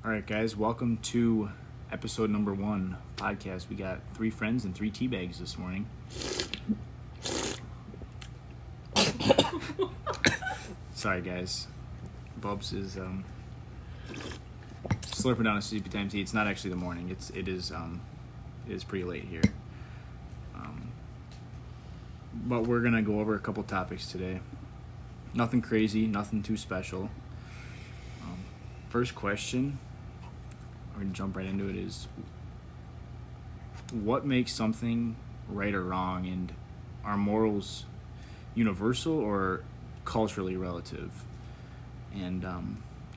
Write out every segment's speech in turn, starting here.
All right, guys, welcome to episode number 1 podcast. We got 3 friends and 3 tea bags this morning. Sorry, guys. Bubs is slurping down a sleepy time tea. It's not actually the morning. It is pretty late here. But we're gonna go over a couple topics today. Nothing crazy, nothing too special. First question, we're going to jump right into it, is what makes something right or wrong, and are morals universal or culturally relative? And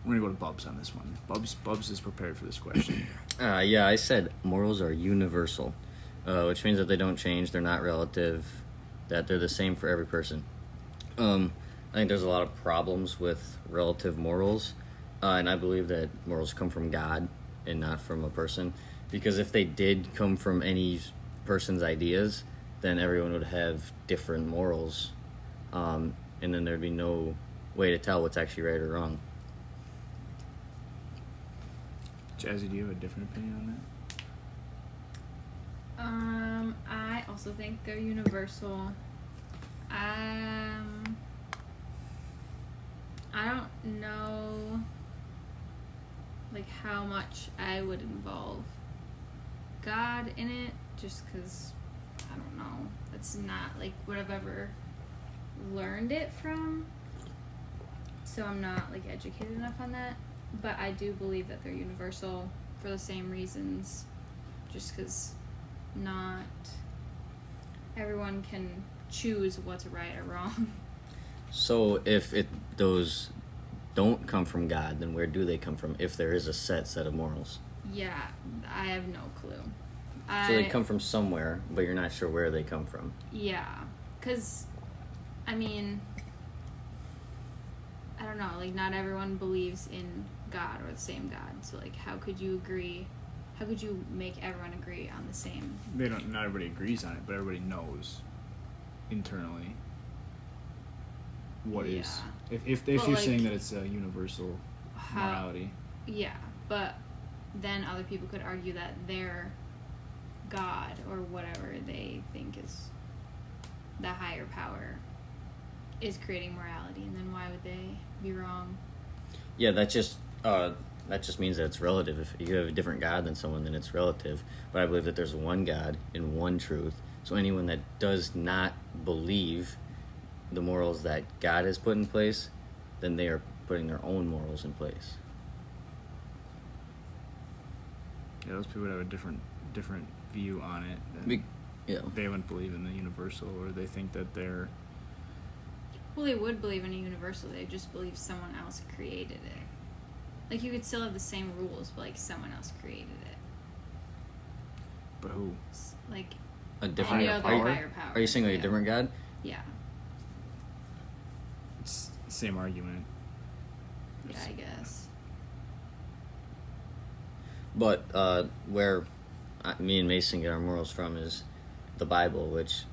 we're going to go to Bubs on this one. Bubs is prepared for this question. Yeah, I said morals are universal, which means that they don't change, they're not relative, that they're the same for every person. I think there's a lot of problems with relative morals. And I believe that morals come from God and not from a person. Because if they did come from any person's ideas, then everyone would have different morals. And then there'd be no way to tell what's actually right or wrong. Jazzy, do you have a different opinion on that? I also think they're universal. I don't know how much I would involve God in it, just because I don't know, it's not what I've ever learned it from, so I'm not educated enough on that. But I do believe that they're universal for the same reasons, just because not everyone can choose what's right or wrong. So if those don't come from God, then where do they come from if there is a set of morals? Yeah, I have no clue. So they come from somewhere, but you're not sure where they come from. Yeah, because, I don't know, not everyone believes in God or the same God. So, how could you make everyone agree on the same? Not everybody agrees on it, but everybody knows internally what is. If you're saying that it's a universal morality. Yeah, but then other people could argue that their God or whatever they think is the higher power is creating morality, and then why would they be wrong? Yeah, that just means that it's relative. If you have a different God than someone, then it's relative. But I believe that there's one God and one truth. So anyone that does not believe the morals that God has put in place, then they are putting their own morals in place. Yeah, those people would have a different view on it. They wouldn't believe in the universal, or they think that they're... Well, they would believe in a universal. They just believe someone else created it. You could still have the same rules, but someone else created it. But who? A different higher power. Are you saying a different God? Yeah. It's the same argument. Yeah, I guess. But where me and Mason get our morals from is the Bible, which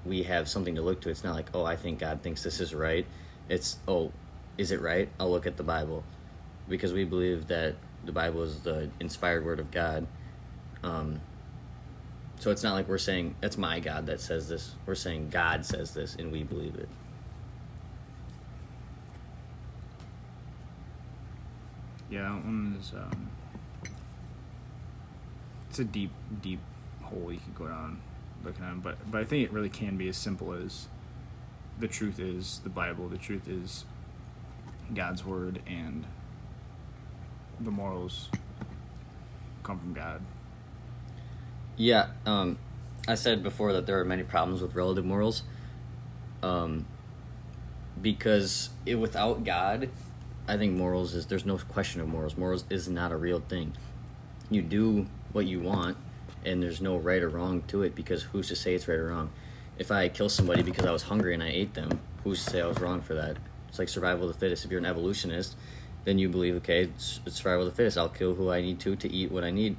we have something to look to. It's not I think God thinks this is right. It's, is it right? I'll look at the Bible. Because we believe that the Bible is the inspired word of God. So it's not we're saying, that's my God that says this. We're saying God says this, and we believe it. Yeah, that one is... it's a deep hole you could go down looking at, but I think it really can be as simple as the truth is the Bible, the truth is God's word, and the morals come from God. Yeah, I said before that there are many problems with relative morals, because without God, I think there's no question of morals. Morals is not a real thing. You do what you want, and there's no right or wrong to it, because who's to say it's right or wrong? If I kill somebody because I was hungry and I ate them, who's to say I was wrong for that? It's like survival of the fittest. If you're an evolutionist, then you believe, okay, it's survival of the fittest. I'll kill who I need to eat what I need.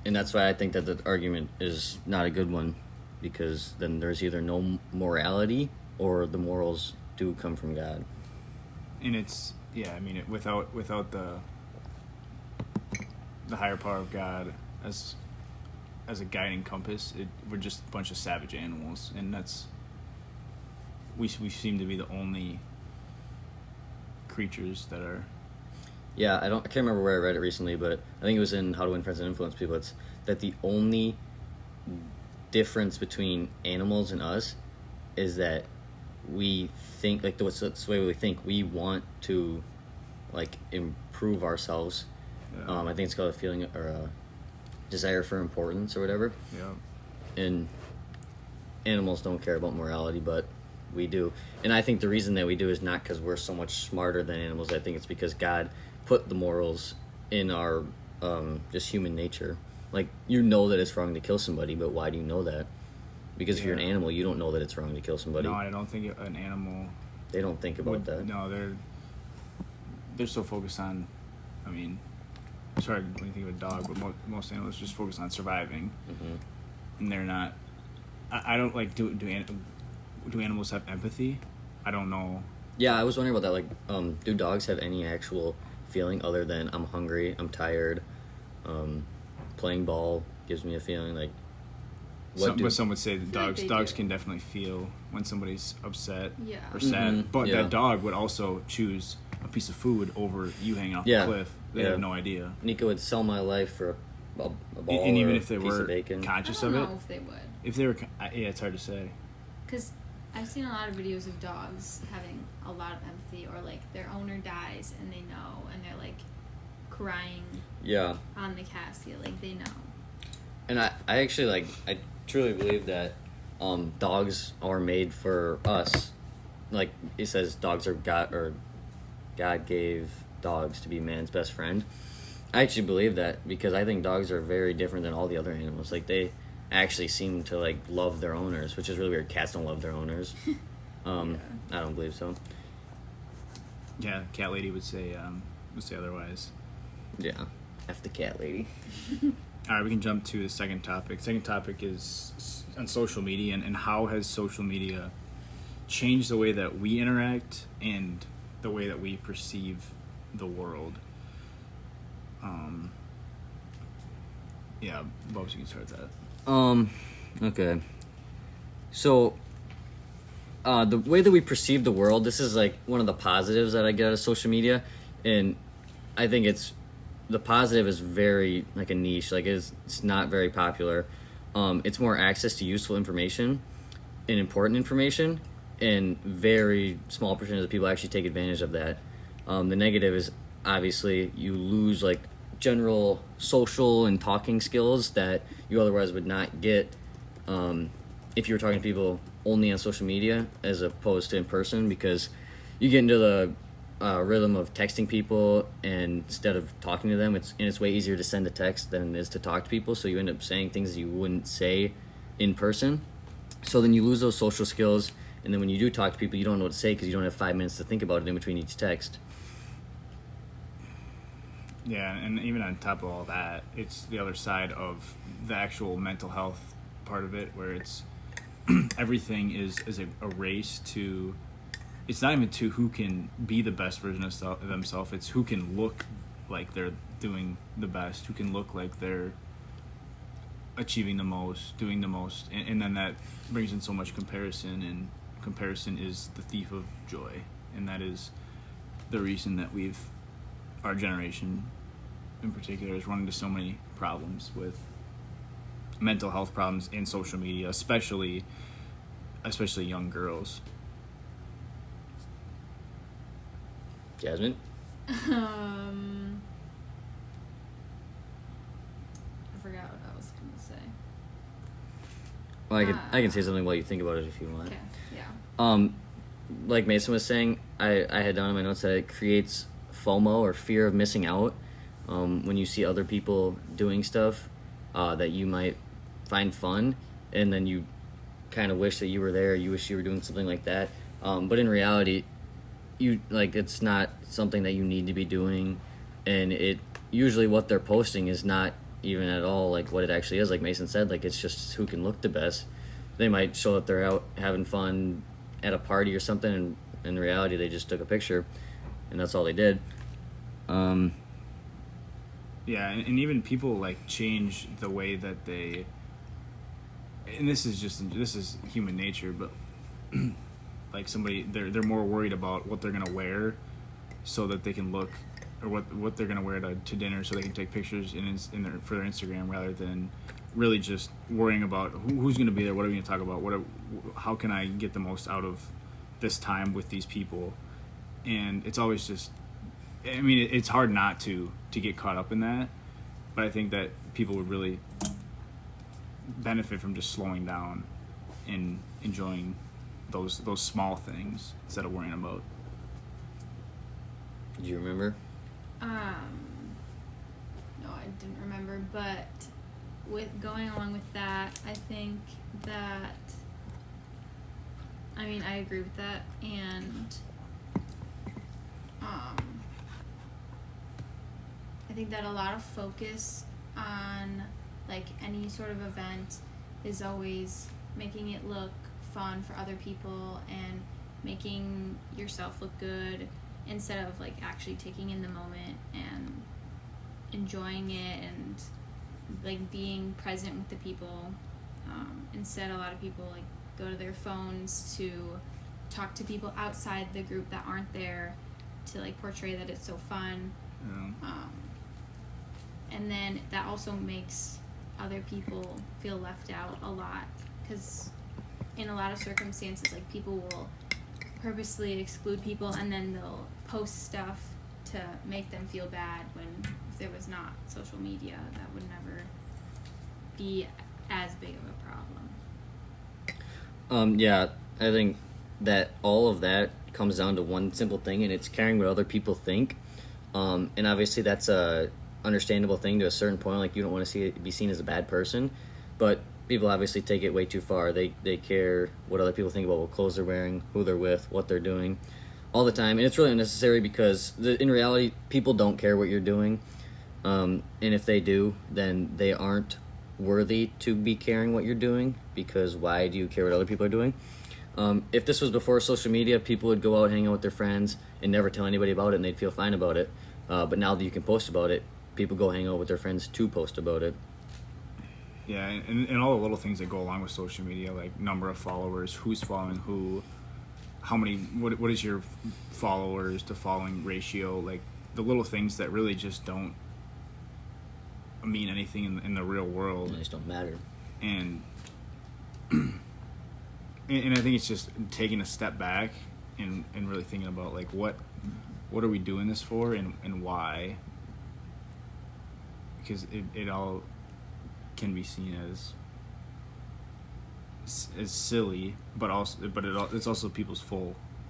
And that's why I think that the argument is not a good one, because then there's either no morality or the morals do come from God. And it's, yeah, I mean, without the the higher power of God as a guiding compass, we're just a bunch of savage animals, and we seem to be the only creatures that are. Yeah, I can't remember where I read it recently, but I think it was in How to Win Friends and Influence People. It's that the only difference between animals and us is that we think, like, that's the way we think. We want to, like, improve ourselves. Yeah. I think it's called a feeling or a desire for importance or whatever. Yeah. And animals don't care about morality, but we do. And I think the reason that we do is not because we're so much smarter than animals. I think it's because God put the morals in our just human nature. Like, you know that it's wrong to kill somebody, but why do you know that? Because if you're an animal, you don't know that it's wrong to kill somebody. No, I don't think an animal. They don't think about that. No, they're so focused on. I mean, it's hard when you think of a dog, but most animals just focus on surviving, and they're not. I don't like do animals have empathy? I don't know. Yeah, I was wondering about that. Like, do dogs have any actual feeling other than I'm hungry, I'm tired, playing ball gives me a feeling like. But some would say that like dogs do. can definitely feel when somebody's upset Yeah. or sad. Mhm. But Yeah. that dog would also choose a piece of food over you hanging off Yeah. the cliff. They Yeah. have no idea. Nico would sell my life for a ball And even or if they a piece were of bacon. I conscious don't of know it, if they would. if they were, yeah, it's hard to say. Because I've seen a lot of videos of dogs having a lot of empathy, or like their owner dies and they know, and they're like crying Yeah. on the casket, like they know. And I actually I truly believe that dogs are made for us. Like it says, dogs are God gave dogs to be man's best friend. I actually believe that because I think dogs are very different than all the other animals. Like they actually seem to like love their owners, which is really weird. Cats don't love their owners. I don't believe so. Yeah, cat lady would say otherwise. Yeah, F the cat lady. All right, we can jump to the second topic. Second topic is on social media and how has social media changed the way that we interact and the way that we perceive the world. Yeah, Bobs, you can start that. Okay. So, the way that we perceive the world, this is like one of the positives that I get out of social media, and I think the positive is very like a niche, like it's not very popular. It's more access to useful information and important information, and very small percentage of people actually take advantage of that. The negative is obviously you lose like general social and talking skills that you otherwise would not get if you were talking to people only on social media as opposed to in person, because you get into the rhythm of texting people and instead of talking to them. It's way easier to send a text than it is to talk to people, so you end up saying things you wouldn't say in person. So then you lose those social skills, and then when you do talk to people, you don't know what to say because you don't have 5 minutes to think about it in between each text. Yeah, and even on top of all that, it's the other side of the actual mental health part of it, where it's everything is a race to. It's not even to who can be the best version of themselves. It's who can look like they're doing the best, who can look like they're achieving the most, doing the most, and then that brings in so much comparison, and comparison is the thief of joy, and that is the reason that our generation in particular has run into so many problems with mental health problems in social media, especially young girls. Jasmine? I forgot what I was going to say. Well, I can say something while you think about it if you want. Okay, yeah. Like Mason was saying, I had down in my notes that it creates FOMO, or fear of missing out, when you see other people doing stuff that you might find fun, and then you kind of wish that you were there, you wish you were doing something like that, but in reality, it's not something that you need to be doing, and it usually what they're posting is not even at all like what it actually is. Like Mason said, like it's just who can look the best. They might show that they're out having fun at a party or something, and in reality they just took a picture and that's all they did. Yeah, and even people like change the way that they, and this is human nature, but like somebody they're more worried about what they're gonna wear, so that they can look, or what they're gonna wear to dinner, so they can take pictures for their Instagram, rather than really just worrying about who's gonna be there, what are we gonna talk about, how can I get the most out of this time with these people, and it's always just, I mean, it's hard not to get caught up in that, but I think that people would really benefit from just slowing down and enjoying those small things instead of worrying about. Do you remember? No, I didn't remember, but with going along with that, I think that, I mean, I agree with that, and I think that a lot of focus on like any sort of event is always making it look fun for other people and making yourself look good, instead of like actually taking in the moment and enjoying it and like being present with the people. Instead, a lot of people like go to their phones to talk to people outside the group that aren't there, to like portray that it's so fun. Yeah. And then that also makes other people feel left out a lot, because in a lot of circumstances, like, people will purposely exclude people, and then they'll post stuff to make them feel bad, when if there was not social media, that would never be as big of a problem. Yeah, I think that all of that comes down to one simple thing, and it's caring what other people think. And obviously that's a understandable thing to a certain point. Like, you don't want to be seen as a bad person, but people obviously take it way too far. They care what other people think about what clothes they're wearing, who they're with, what they're doing, all the time. And it's really unnecessary, because in reality, people don't care what you're doing. And if they do, then they aren't worthy to be caring what you're doing, because why do you care what other people are doing? If this was before social media, people would go out, hang out with their friends, and never tell anybody about it, and they'd feel fine about it. But now that you can post about it, people go hang out with their friends to post about it. Yeah, and all the little things that go along with social media, like number of followers, who's following who, how many, what is your followers to following ratio, like the little things that really just don't mean anything in the real world. They just don't matter. And I think it's just taking a step back and really thinking about, like, what are we doing this for, and why? Because it all can be seen as silly, but it's also people's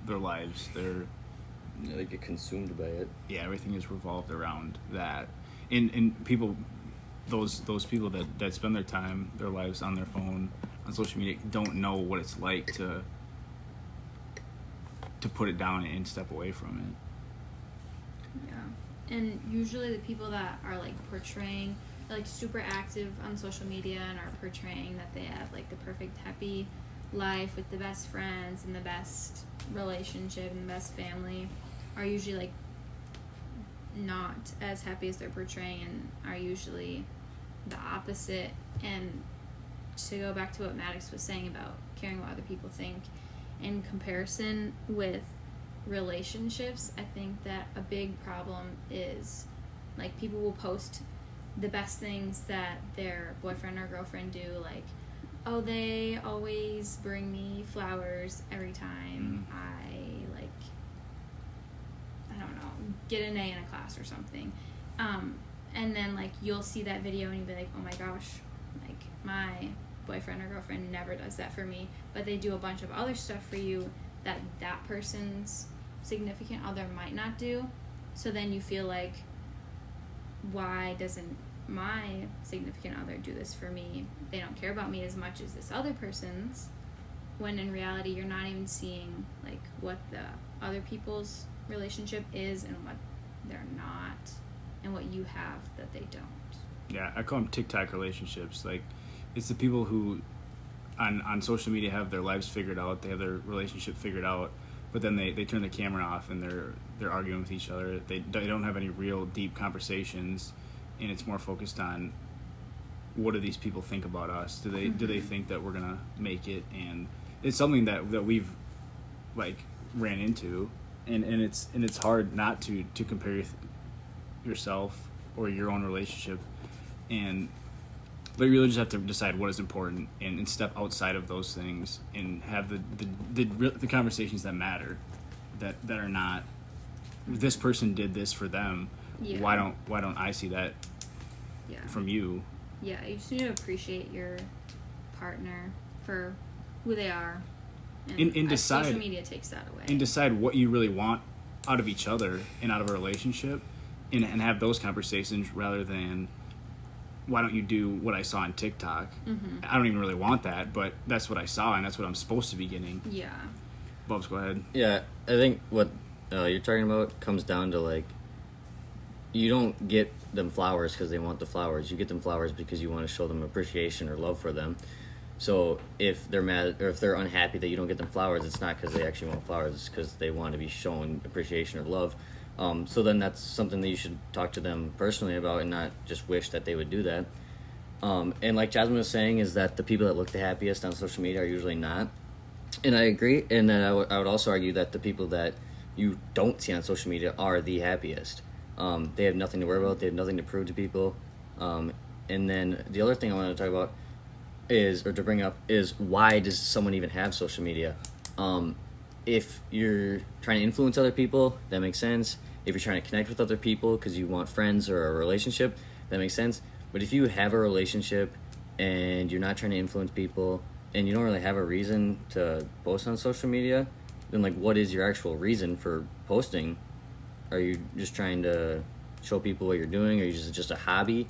their lives. They get consumed by it. Yeah, everything is revolved around that, and people, those people that spend their lives on their phone, on social media, don't know what it's like to put it down and step away from it. Yeah, and usually the people that are like portraying, like, super active on social media and are portraying that they have like the perfect happy life with the best friends and the best relationship and the best family, are usually like not as happy as they're portraying, and are usually the opposite. And to go back to what Maddox was saying about caring what other people think, in comparison with relationships, I think that a big problem is, like, people will post the best things that their boyfriend or girlfriend do, like, oh, they always bring me flowers every time I, like, I don't know, get an A in a class or something. And then, like, you'll see that video and you'll be like, oh my gosh, like, my boyfriend or girlfriend never does that for me, but they do a bunch of other stuff for you that that person's significant other might not do. So then you feel like, why doesn't my significant other do this for me? They don't care about me as much as this other person's, when in reality you're not even seeing, like, what the other people's relationship is and what they're not, and what you have that they don't. Yeah, I call them Tik-Tok relationships. Like, it's the people who on social media have their lives figured out, they have their relationship figured out, but then they turn the camera off and they're arguing with each other. They don't have any real deep conversations, and it's more focused on what do these people think about us? Do they think that we're gonna make it? And it's something that we've like ran into, and it's hard not to compare yourself or your own relationship, but you really just have to decide what is important and step outside of those things and have the conversations that matter, that are not this person did this for them. Yeah. Why don't I see that from you? Yeah, you just need to appreciate your partner for who they are, and decide, social media takes that away. And decide what you really want out of each other and out of a relationship, and have those conversations rather than, why don't you do what I saw on TikTok? I don't even really want that, but that's what I saw, and that's what I'm supposed to be getting. Yeah. Bubs, go ahead. Yeah, I think what you're talking about comes down to, like, you don't get them flowers because they want the flowers. You get them flowers because you want to show them appreciation or love for them. So if they're mad or if they're unhappy that you don't get them flowers, it's not because they actually want flowers. It's because they want to be shown appreciation or love. So then that's something that you should talk to them personally about and not just wish that they would do that. And like Jasmine was saying, is that the people that look the happiest on social media are usually not. And I agree. And then I would also argue that the people that you don't see on social media are the happiest. They have nothing to worry about. They have nothing to prove to people. And then the other thing I want to talk about to bring up is, why does someone even have social media? If you're trying to influence other people, that makes sense. If you're trying to connect with other people because you want friends or a relationship, that makes sense. But if you have a relationship and you're not trying to influence people and you don't really have a reason to post on social media, then, like, what is your actual reason for posting? Are you just trying to show people what you're doing? Or are you just a hobby?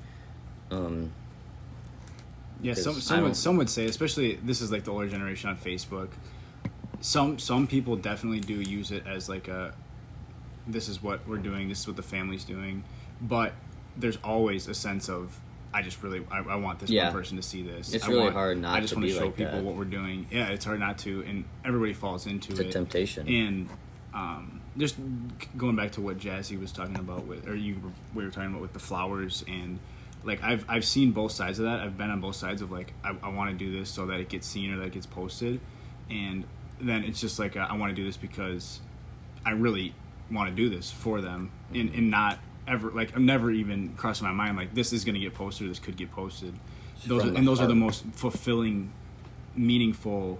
Yeah, some would say, especially this is like the older generation on Facebook. Some people definitely do use it as like this is what we're doing, this is what the family's doing, but there's always a sense of, I want this one person to see this. It's really hard not to be like that. I just want to show people what we're doing. Yeah, it's hard not to, and everybody falls into it. It's a temptation. And just going back to what Jazzy was talking about we were talking about with the flowers, and like I've seen both sides of that. I've been on both sides of, like, I want to do this so that it gets seen or that it gets posted, and then it's just like I want to do this because I really want to do this for them, and not ever, like, I'm never even crossing my mind like this is going to get posted or this could get posted. Those are the most fulfilling, meaningful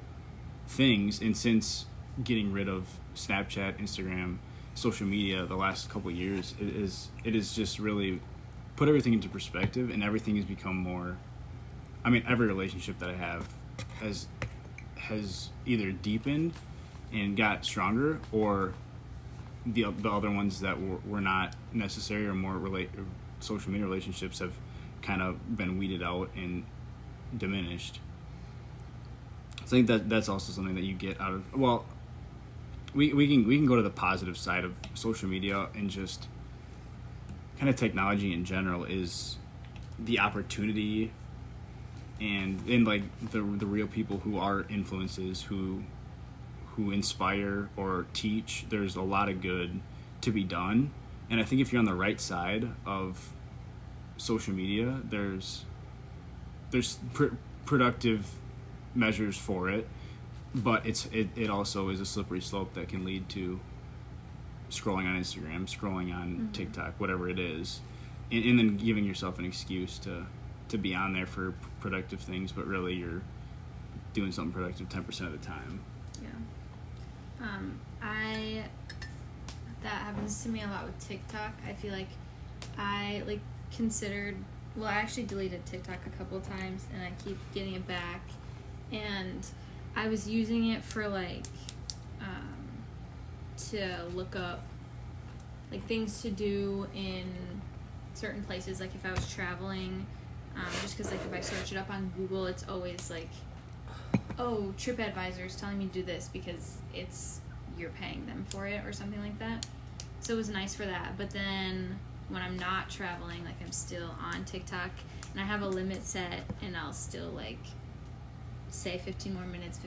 things. And since getting rid of Snapchat, Instagram, social media the last couple of years, it is just really put everything into perspective, and everything has become more, I mean, every relationship that I have has either deepened and got stronger, or the other ones that were not necessary or more social media relationships have kind of been weeded out and diminished. So I think that's also something that you get out of, well, we can go to the positive side of social media, and just kind of technology in general is the opportunity and like the real people who are influences, who inspire or teach. There's a lot of good to be done, and I think if you're on the right side of social media, there's productive measures for it, but it also is a slippery slope that can lead to scrolling on Instagram, scrolling on TikTok, whatever it is, and then giving yourself an excuse to be on there for productive things, but really you're doing something productive 10% of the time. Yeah. That happens to me a lot with TikTok. I feel like I actually deleted TikTok a couple of times, and I keep getting it back, and I was using it for to look up like things to do in certain places, like if I was traveling, just because like if I search it up on Google, it's always like, oh, TripAdvisor is telling me to do this because you're paying them for it or something like that. So it was nice for that. But then when I'm not traveling, like I'm still on TikTok, and I have a limit set, and I'll still like say 15 more minutes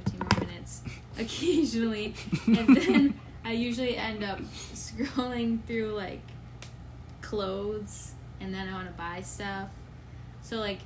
occasionally, and then I usually end up scrolling through like clothes, and then I want to buy stuff. So like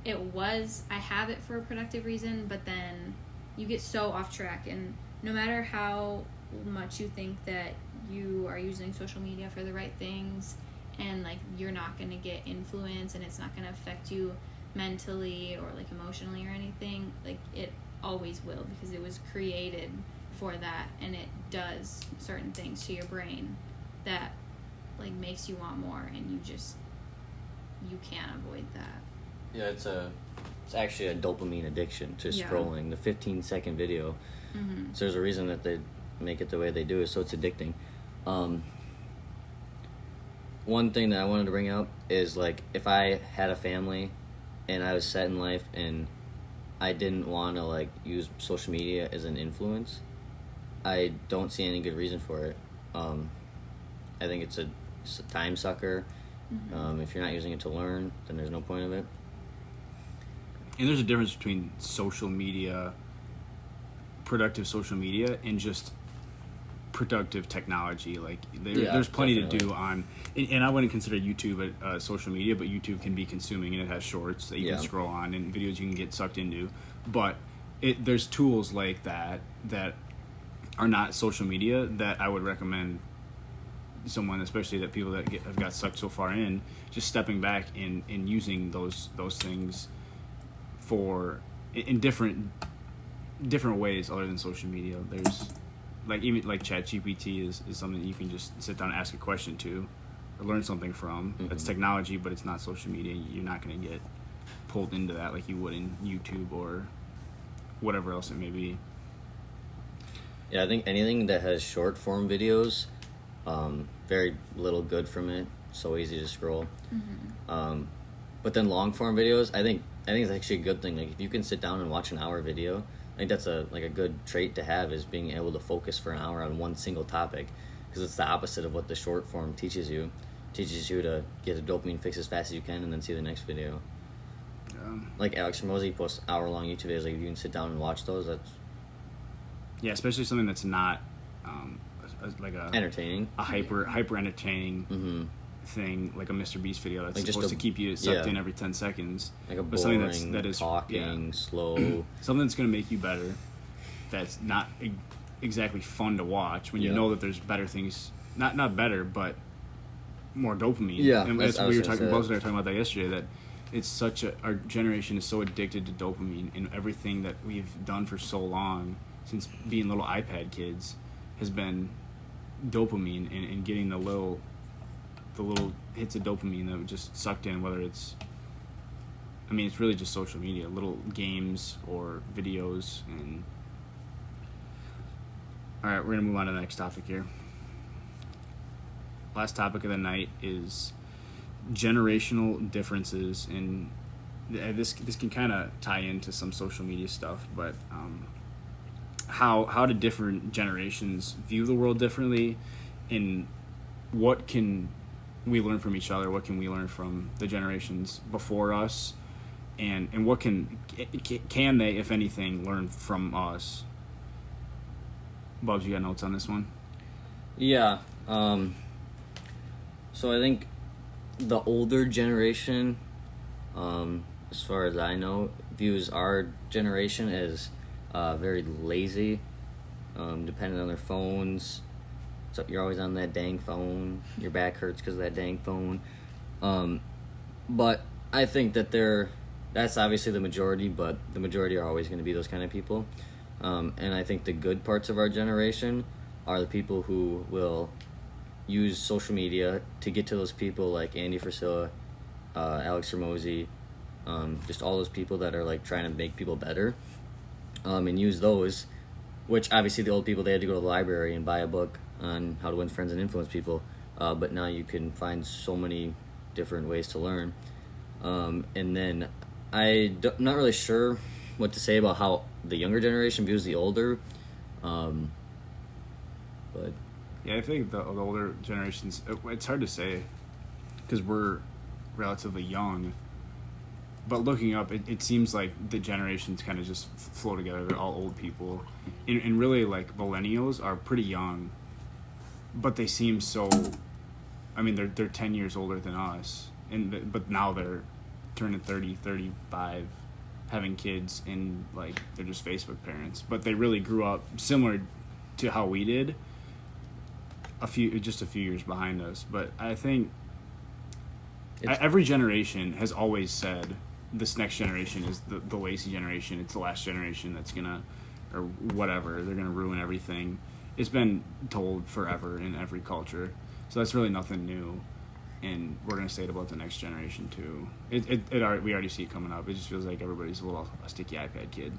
I have it for a productive reason, but then you get so off track, and no matter how much you think that you are using social media for the right things, and like you're not going to get influence and it's not going to affect you mentally or like emotionally or anything, like it always will, because it was created for that, and it does certain things to your brain that like makes you want more, and you can't avoid that. Yeah, it's actually a dopamine addiction to Yeah. scrolling. The 15-second video. Mm-hmm. So there's a reason that they make it the way they do, so it's addicting. One thing that I wanted to bring up is, like, if I had a family and I was set in life and I didn't want to, like, use social media as an influence, I don't see any good reason for it. I think it's a time sucker. Mm-hmm. If you're not using it to learn, then there's no point of it. And there's a difference between productive social media, and just productive technology. Like there's plenty definitely. to do on, and I wouldn't consider YouTube social media, but YouTube can be consuming, and it has shorts that you can scroll on and videos you can get sucked into. But there's tools like that are not social media that I would recommend someone, especially that people that have got sucked so far in, just stepping back and using those things in different ways other than social media. There's even ChatGPT is something you can just sit down and ask a question to or learn something from. Mm-hmm. That's technology, but it's not social media. You're not going to get pulled into that like you would in YouTube or whatever else it may be. Yeah, I think anything that has short form videos, very little good from it. So easy to scroll. Mm-hmm. But then long form videos, I think it's actually a good thing. Like if you can sit down and watch an hour video, I think that's a good trait to have, is being able to focus for an hour on one single topic, because it's the opposite of what the short form teaches you. It teaches you to get a dopamine fix as fast as you can and then see the next video. Like Alex Ramosi posts hour-long YouTube videos. Like if you can sit down and watch those, that's especially something that's not like entertaining, a hyper entertaining thing, like a Mr. Beast video that's like supposed to keep you sucked in every 10 seconds. Like a but boring, something that is talking, slow. Something that's going to make you better, that's not exactly fun to watch when you know that there's better things, not better, but more dopamine. Yeah, and Bob and I were talking about that yesterday, that it's our generation is so addicted to dopamine, and everything that we've done for so long since being little iPad kids has been dopamine, and getting the little hits of dopamine that just sucked in, whether it's really just social media, little games or videos. And all right, we're gonna move on to the next topic here. Last topic of the night is generational differences, and this can kind of tie into some social media stuff, but how do different generations view the world differently, and what can we learn from each other, what can we learn from the generations before us, and what can they, if anything, learn from us? Bubs, you got notes on this one? Yeah. So I think the older generation, as far as I know, views our generation as very lazy, dependent on their phones. So you're always on that dang phone. Your back hurts because of that dang phone. But I think that that's obviously the majority, but the majority are always going to be those kind of people. And I think the good parts of our generation are the people who will use social media to get to those people like Andy Frisilla, Alex Ramosi, just all those people that are like trying to make people better, and use those, which obviously the old people, they had to go to the library and buy a book on how to win friends and influence people, but now you can find so many different ways to learn. And then I'm not really sure what to say about how the younger generation views the older, but yeah, I think the older generations, it's hard to say because we're relatively young, but looking up, it seems like the generations kind of just flow together. They're all old people, and really, like, millennials are pretty young, but they seem so, they're 10 years older than us, but now they're turning 30, 35, having kids, and like they're just Facebook parents. But they really grew up similar to how we did, just a few years behind us. But I think every generation has always said this next generation is the lazy generation. It's the last generation that's gonna, or whatever, they're gonna ruin everything. It's been told forever in every culture, so that's really nothing new. And we're gonna say it about the next generation too. We already see it coming up. It just feels like everybody's a sticky iPad kid.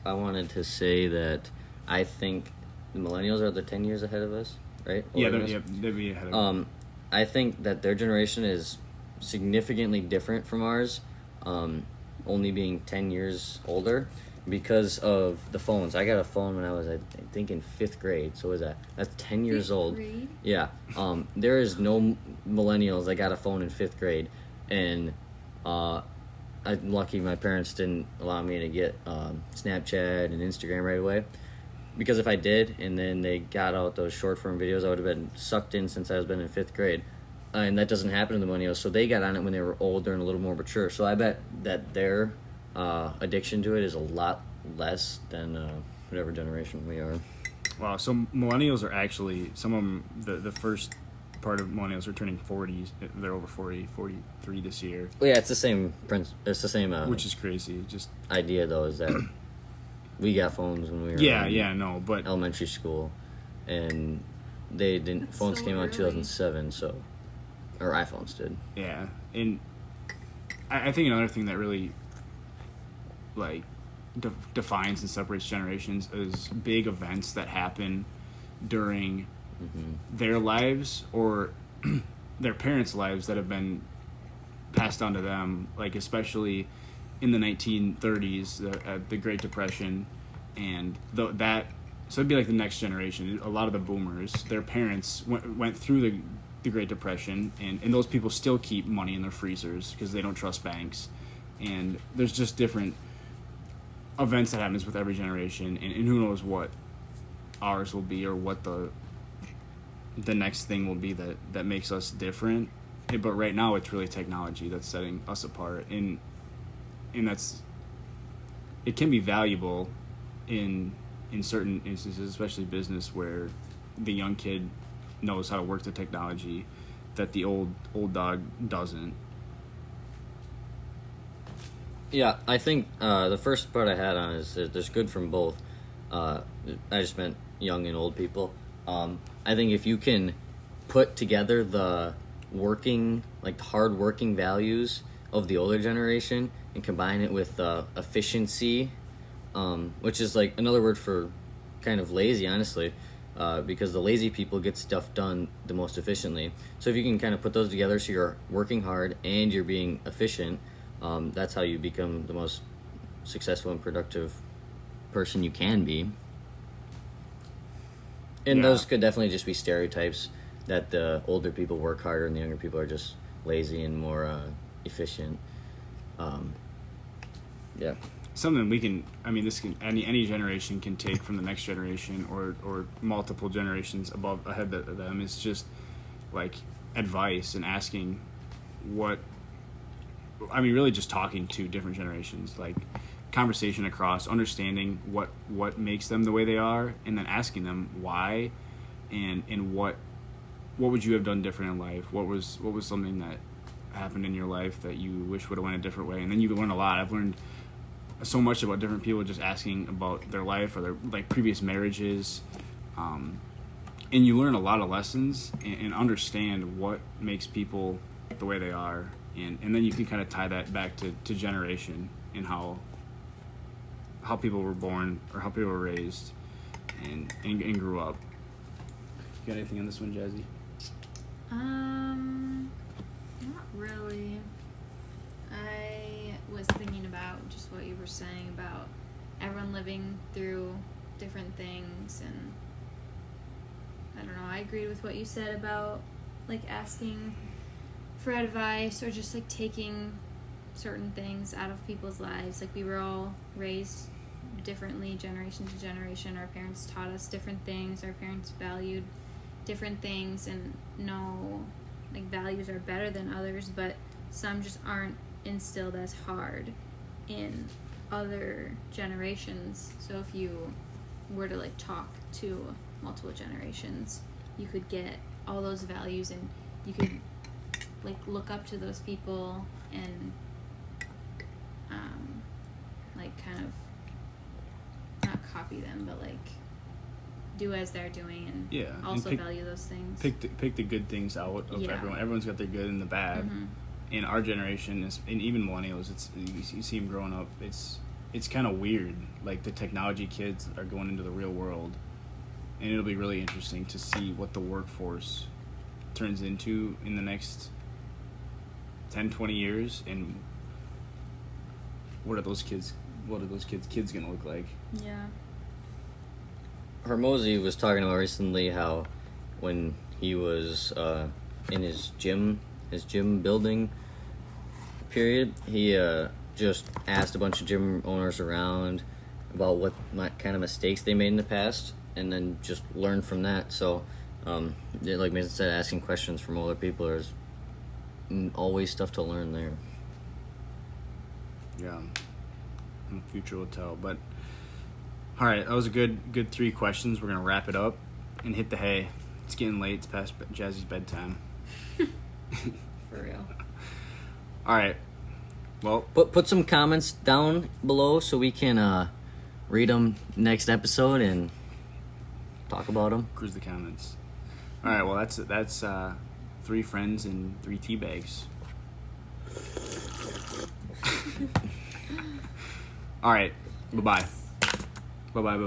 I wanted to say that I think the millennials are 10 years ahead of us, right? Yeah, they'd be ahead of us. I think that their generation is significantly different from ours, only being 10 years older because of the phones. I got a phone when I was, I think, in 5th grade. So what is that? That's 10 years old. Grade? Yeah. There is no millennials that got a phone in 5th grade. And I'm lucky my parents didn't allow me to get Snapchat and Instagram right away. Because if I did, and then they got out those short form videos, I would have been sucked in since I was been in 5th grade. And that doesn't happen to the millennials, so they got on it when they were older and a little more mature. So I bet that their addiction to it is a lot less than whatever generation we are. Wow, so millennials are actually, some of them, the first part of millennials are turning 40. They're over 40, 43 this year. Well, yeah, it's the same it's the same which is crazy. Just idea, though, is that we got phones when we were but elementary school, and they didn't. That's phones so came out in early. 2007, so or iPhones did. yeah, and I think another thing that really like defines and separates generations is big events that happen during their lives or their parents' lives that have been passed on to them, like especially in the 1930s, the Great Depression, and so it'd be like the next generation. A lot of the boomers, their parents went through the Great Depression, and those people still keep money in their freezers because they don't trust banks. And there's just different events that happens with every generation, and who knows what ours will be or what the next thing will be that makes us different. But right now it's really technology that's setting us apart, and that's, it can be valuable in certain instances, especially business, where the young kid knows how to work the technology that the old dog doesn't. Yeah, I think the first part I had on is that there's good from both. I just meant young and old people. I think if you can put together the hard working values of the older generation and combine it with efficiency, which is like another word for kind of lazy, honestly, because the lazy people get stuff done the most efficiently. So if you can kind of put those together so you're working hard and you're being efficient, that's how you become the most successful and productive person you can be. And those could definitely just be stereotypes that the older people work harder and the younger people are just lazy and more efficient. Yeah. Something this can any generation can take from the next generation or multiple generations ahead of them, is just like advice and asking really just talking to different generations, like conversation across, understanding what makes them the way they are, and then asking them why, and what would you have done different in life? What was something that happened in your life that you wish would have went a different way? And then you learn a lot. I've learned so much about different people just asking about their life or their like previous marriages, and you learn a lot of lessons and understand what makes people the way they are, and then you can kind of tie that back to generation and how people were born or how people were raised and grew up. You got anything on this one, Jazzy? Not really. I was thinking about just what you were saying about everyone living through different things, and I don't know, I agreed with what you said about like asking for advice or just like taking certain things out of people's lives. Like we were all raised differently generation to generation. Our parents taught us different things. Our parents valued different things and know like values are better than others, but some just aren't instilled as hard in other generations. So if you were to like talk to multiple generations, you could get all those values, and you could like look up to those people and like kind of not copy them, but like do as they're doing, and Yeah, and also value those things. Pick the good things out of Yeah. everyone. Everyone's got their good and the bad. Mhm. In our generation, and even millennials, it's you see them growing up. It's kind of weird. Like the technology kids are going into the real world, and it'll be really interesting to see what the workforce turns into in the next 10, 20 years, and what are those kids gonna look like? Yeah. Hormozy was talking about recently how when he was in his gym building period, he just asked a bunch of gym owners around about what kind of mistakes they made in the past, and then just learned from that. So, like Mason said, asking questions from older people, there's always stuff to learn there. Yeah, the future will tell. But all right, that was a good 3 questions. We're gonna wrap it up and hit the hay. It's getting late. It's past Jazzy's bedtime. For real. All right. Well, Put some comments down below so we can read them next episode and talk about them. cruise the comments. All right. Well, that's 3 friends and 3 tea bags. All right. Bye-bye. Bye-bye.